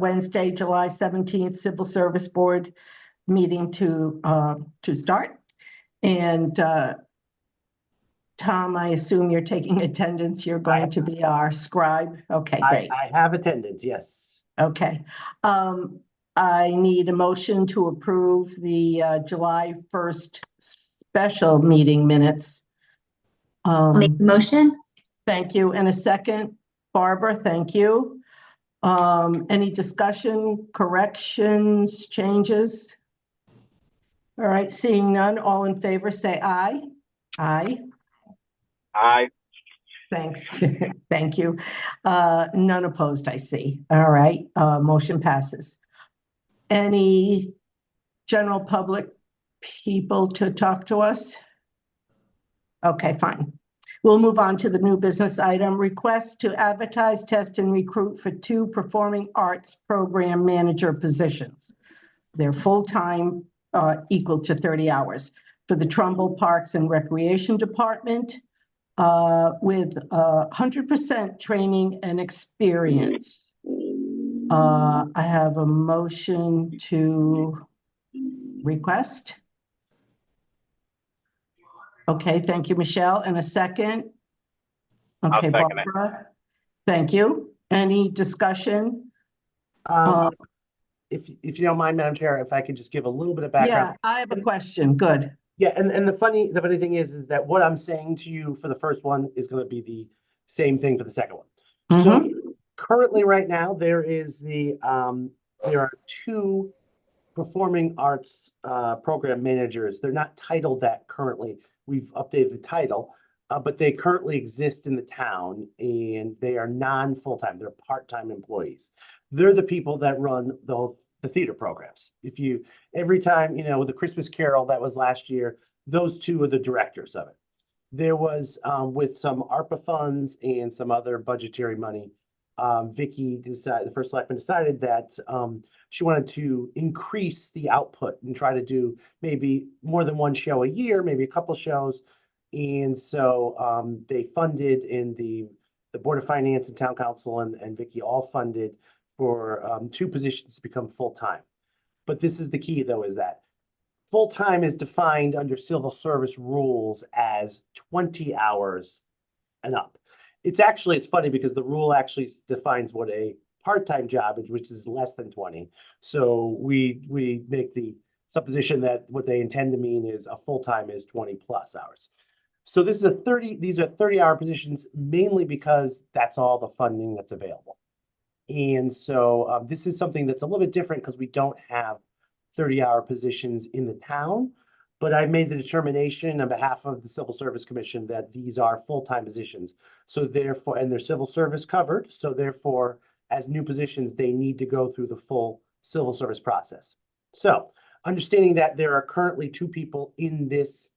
Wednesday, July 17th, Civil Service Board meeting to start. And Tom, I assume you're taking attendance. You're going to be our scribe. Okay, great. I have attendance, yes. Okay. I need a motion to approve the July 1st special meeting minutes. Make a motion. Thank you. And a second, Barbara, thank you. Any discussion, corrections, changes? All right, seeing none, all in favor, say aye. Aye. Aye. Thanks. Thank you. None opposed, I see. All right, motion passes. Any general public people to talk to us? Okay, fine. We'll move on to the new business item, request to advertise, test, and recruit for 2 performing arts program manager positions. They're full-time, equal to 30 hours for the Trumbull Parks and Recreation Department with 100% training and experience. I have a motion to request. Okay, thank you, Michelle. And a second? Okay, I'll second it. Barbara. Thank you. Any discussion? If you don't mind, Madam Chair, if I could just give a little bit of background. Yeah, I have a question. Good. Yeah, and the funny thing is that what I'm saying to you for the first one is going to be the same thing for the second one. So currently, right now, there are 2 performing arts program managers. They're not titled that currently. We've updated the title, but they currently exist in the town, and they are non-full-time. They're part-time employees. They're the people that run the theater programs. Every time, the Christmas Carol that was last year, those 2 are the directors of it. There was, with some ARPA funds and some other budgetary money, the first selectman decided that she wanted to increase the output and try to do maybe more than 1 show a year, maybe a couple shows. And so they funded, in the Board of Finance and Town Council and Vicky all funded for 2 positions to become full-time. But this is the key, though, is that full-time is defined under civil service rules as 20 hours and up. It's funny because the rule actually defines what a part-time job is, which is less than 20. So we make the supposition that what they intend to mean is a full-time is 20 plus hours. So these are 30-hour positions, mainly because that's all the funding that's available. And so this is something that's a little bit different because we don't have 30-hour positions in the town. But I made the determination on behalf of the Civil Service Commission that these are full-time positions. So therefore, and they're civil service covered. So therefore, as new positions, they need to go through the full civil service process. So understanding that there are currently 2 people in these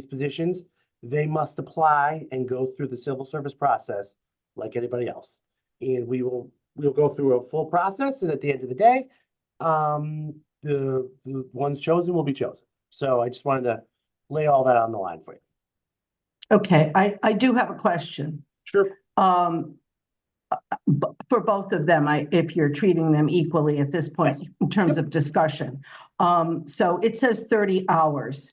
positions, they must apply and go through the civil service process like anybody else. And we'll go through a full process. And at the end of the day, the ones chosen will be chosen. So I just wanted to lay all that on the line for you. Okay, I do have a question. Sure. For both of them, if you're treating them equally at this point, yes, in terms of discussion. So it says 30 hours.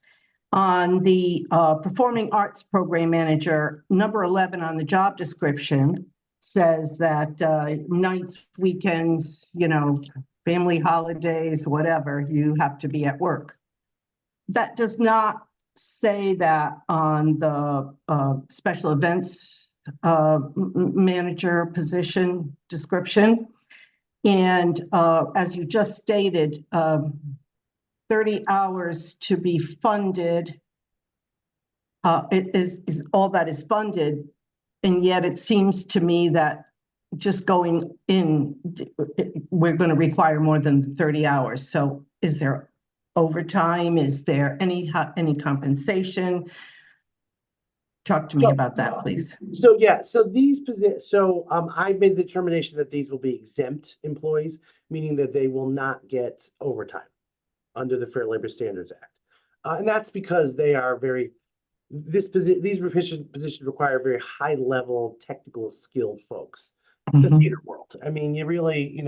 On the Performing Arts Program Manager, number 11 on the job description says that nights, weekends, family holidays, whatever, you have to be at work. That does not say that on the special events manager position description. And as you just stated, 30 hours to be funded is all that is funded. And yet it seems to me that just going in, we're going to require more than 30 hours. So is there overtime? Is there any compensation? Talk to me about that, please. So yeah, so these positions, I made the determination that these will be exempt employees, meaning that they will not get overtime under the Fair Labor Standards Act. And that's because they are these positions require very high level technical skilled folks. the Mhm. theater world. I mean, you really,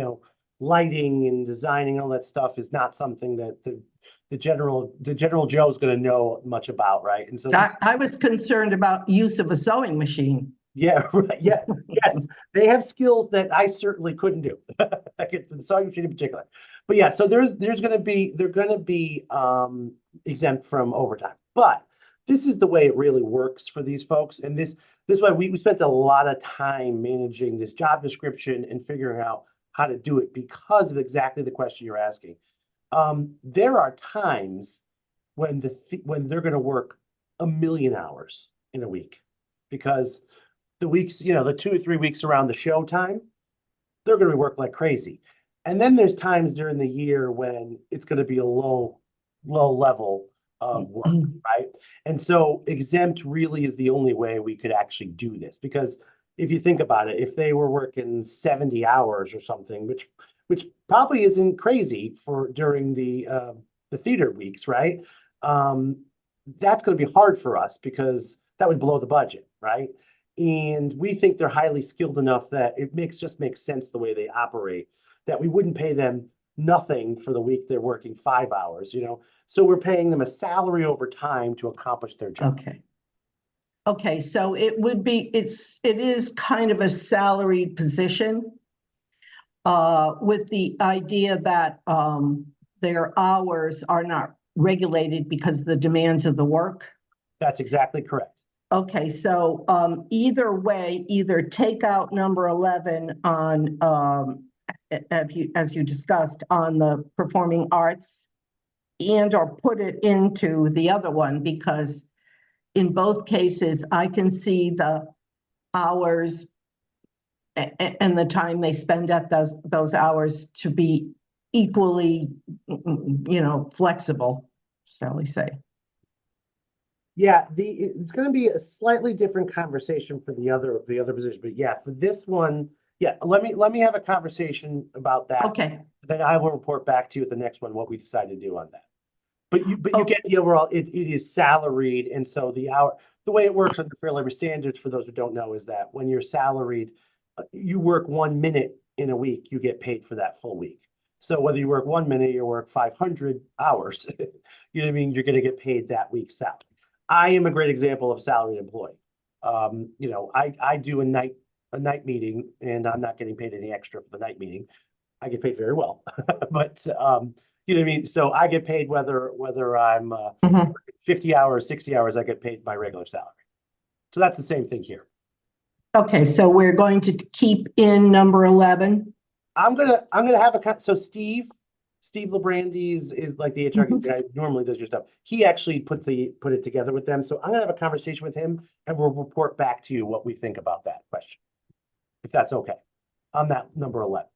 lighting and designing, all that stuff is not something that the general Joe's gonna know much about, right? And so this, I was concerned about use of a sewing machine. yeah, right, yeah, yes, they have skills that I certainly couldn't do. I get the sewing machine in particular. But yeah, so they're gonna be exempt from overtime. But this is the way it really works for these folks. And this way we spent a lot of time managing this job description and figuring out how to do it because of exactly the question you're asking. There are times when when they're gonna work 1 million hours in a week because the weeks, the 2 or 3 weeks around the show time, they're going to work like crazy. And then there's times during the year when it's going to be a low level of work, right? And so exempt really is the only way we could actually do this because if you think about it, if they were working 70 hours or something, which probably isn't crazy for during the theater weeks, right? That's going to be hard for us because that would blow the budget, right? And we think they're highly skilled enough that it just makes sense the way they operate, that we wouldn't pay them nothing for the week they're working 5 hours, So we're paying them a salary over time to accomplish their job. Okay. Okay, so it is kind of a salaried position. With the idea that their hours are not regulated because of the demands of the work. That's exactly correct. Okay, so either way, either take out number 11 on as you discussed on the performing arts and or put it into the other one because in both cases I can see the hours and the time they spend at those hours to be equally, flexible, shall we say. Yeah, it's going to be a slightly different conversation for the other position, but yeah, for this one, yeah, let me have a conversation about that. Okay, Then I will report back to you at the next one what we decide to do on that. But you Okay. get the overall. It is salaried, and so the way it works under Fair Labor Standards for those who don't know is that when you're salaried, you work 1 minute in a week, you get paid for that full week. So whether you work 1 minute, you work 500 hours, you know what I mean? You're going to get paid that week's salary. I am a great example of a salaried employee. I do a night meeting and I'm not getting paid any extra for the night meeting. I get paid very well, but you know what I mean? So I get paid whether I'm 50 hours, 60 hours, I get paid my regular salary. So that's the same thing here. Okay, so we're going to keep in number 11. I'm gonna have so Steve Lebrandi is like the HR guy normally does your stuff. He actually put it together with them. So I'm gonna have a conversation with him and we'll report back to you what we think about that question. If that's okay. On that number 11.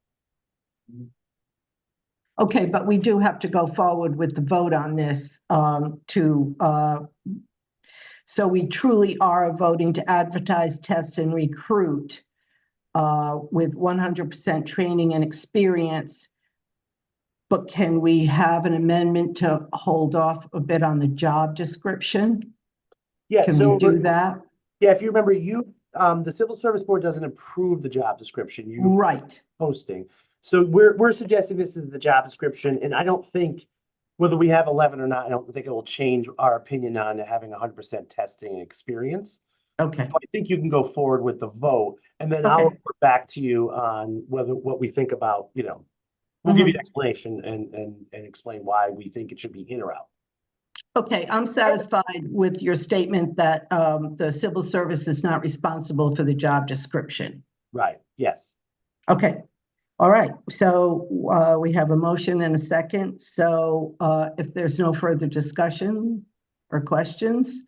Okay, but we do have to go forward with the vote on this so we truly are voting to advertise, test, and recruit with 100% training and experience. But can we have an amendment to hold off a bit on the job description? Yeah, Can so we do that? Yeah, if you remember, the Civil Service Board doesn't approve the job description. You Right. posting. So we're suggesting this is the job description, and I don't think whether we have 11 or not, I don't think it will change our opinion on having 100% testing experience. Okay. I think you can go forward with the vote, and then Okay. I'll report back to you on what we think about, we'll give you an explanation and explain why we think it should be in or out. Okay, I'm satisfied with your statement that the civil service is not responsible for the job description. Right, yes. Okay, all right. So we have a motion and a second. So if there's no further discussion or questions,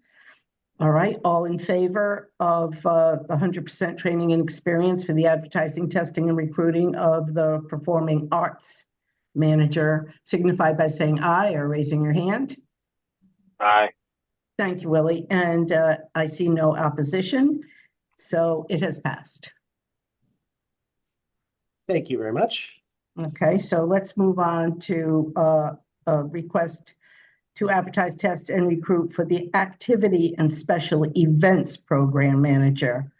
all right, all in favor of 100% training and experience for the advertising, testing, and recruiting of the performing arts manager, signify by saying aye or raising your hand. Aye. Thank you, Willie. And I see no opposition, so it has passed. Thank you very much. Okay, so let's move on to a request to advertise, test, and recruit for the activity and special events program manager.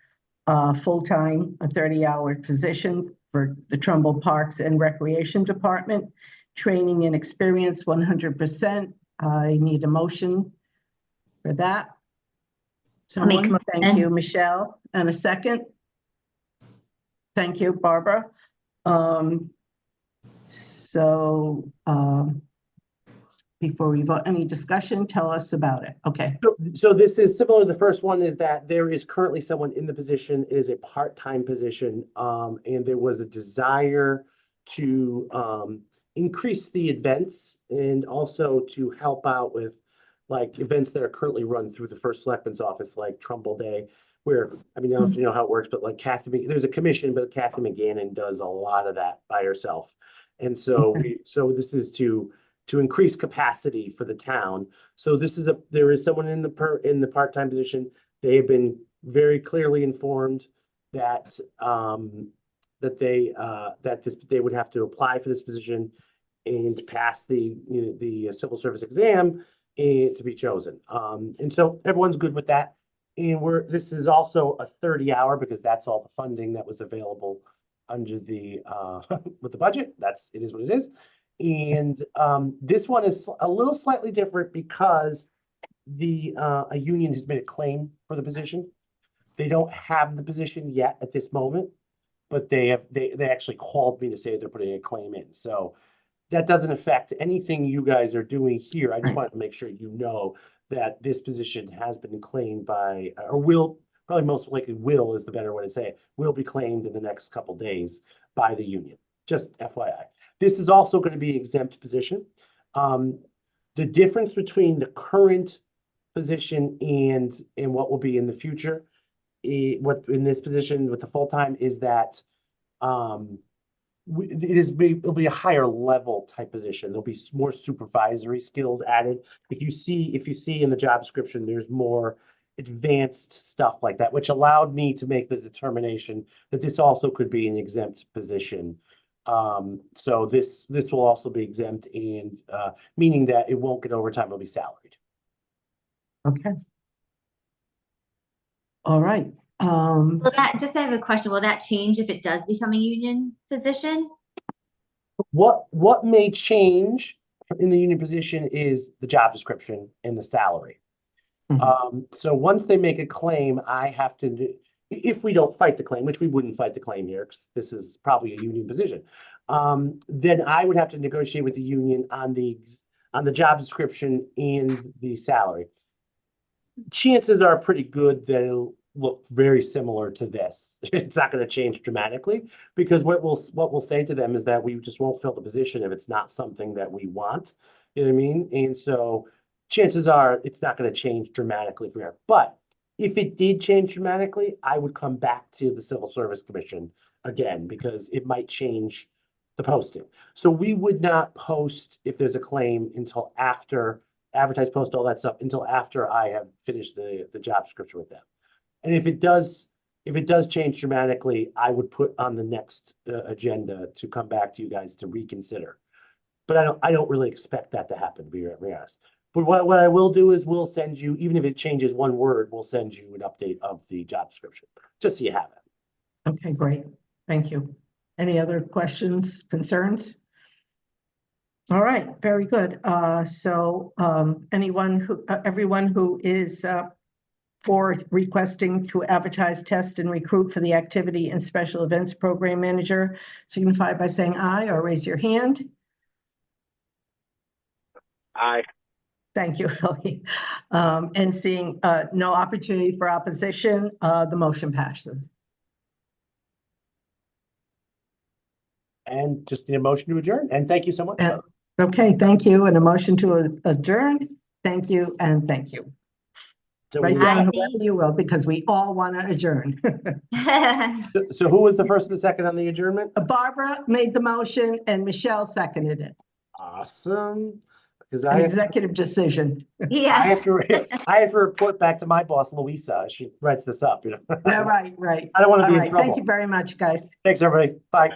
full-time, a 30-hour position for the Trumbull Parks and Recreation Department. Training and experience 100%. I need a motion for that. I'll make a Someone, thank motion. you, Michelle, and a second. Thank you, Barbara. Before we vote, any discussion, tell us about it. Okay. So this is similar to the first one, is that there is currently someone in the position. It is a part-time position. And there was a desire to increase the events and also to help out with like events that are currently run through the First Selectman's office, like Trumbull Day, where, I mean, I don't know if you know how it works, but like Kathy, there's a commission, but Kathy McGannon does a lot of that by herself. And so so this is to increase capacity for the town. So there is someone in the part-time position. They have been very clearly informed that they would have to apply for this position and pass the civil service exam and to be chosen. And so everyone's good with that. And this is also a 30-hour because that's all the funding that was available under the with the budget. It is what it is. And this one is a little slightly different because a union has made a claim for the position. They don't have the position yet at this moment, but they actually called me to say they're putting a claim in. So that doesn't affect anything you guys are doing here. I just wanted to make sure you know that this position has been claimed by, or will, probably most likely will is the better way to say it, will be claimed in the next couple days by the union. Just FYI. This is also going to be an exempt position. The difference between the current position and what will be in the future, what in this position with the full-time is that it'll be a higher level type position. There'll be more supervisory skills added. If you see in the job description, there's more advanced stuff like that, which allowed me to make the determination that this also could be an exempt position. So this will also be exempt, and meaning that it won't get overtime, it'll be salaried. Okay. All right. I have a question. Will that change if it does become a union position? What may change in the union position is the job description and the salary. So once they make a claim, I have to do, if we don't fight the claim, which we wouldn't fight the claim here, because this is probably a union position, then I would have to negotiate with the union on the job description and the salary. Chances are pretty good that it'll look very similar to this. It's not going to change dramatically, because what we'll say to them is that we just won't fill the position if it's not something that we want. You know what I mean? And so chances are it's not going to change dramatically from here. But if it did change dramatically, I would come back to the Civil Service Commission again, because it might change the posting. So we would not post if there's a claim until after advertise, post, all that stuff until after I have finished the job description with them. And if it does change dramatically, I would put on the next agenda to come back to you guys to reconsider. But I don't really expect that to happen, to be honest. But what I will do is we'll send you, even if it changes one word, we'll send you an update of the job description, just so you have it. Okay, great. Thank you. Any other questions, concerns? All right, very good. Everyone who is for requesting to advertise, test, and recruit for the Activity and Special Events Program Manager, signify by saying aye or raise your hand. Aye. Thank you, Ellie. And seeing no opportunity for opposition, the motion passes. And just need a motion to adjourn. And thank you so much. Okay, thank you. And a motion to adjourn. Thank you and thank you. So, Write we- down whoever you will, because we all want to adjourn. so who was the first and the second on the adjournment? Barbara made the motion and Michelle seconded it. Awesome. Because An I executive decision. Yeah. have to report back to my boss, Louisa. She writes this up. Yeah, right. I don't want to All be in right. trouble. Thank you very much, guys. Thanks, everybody. Bye.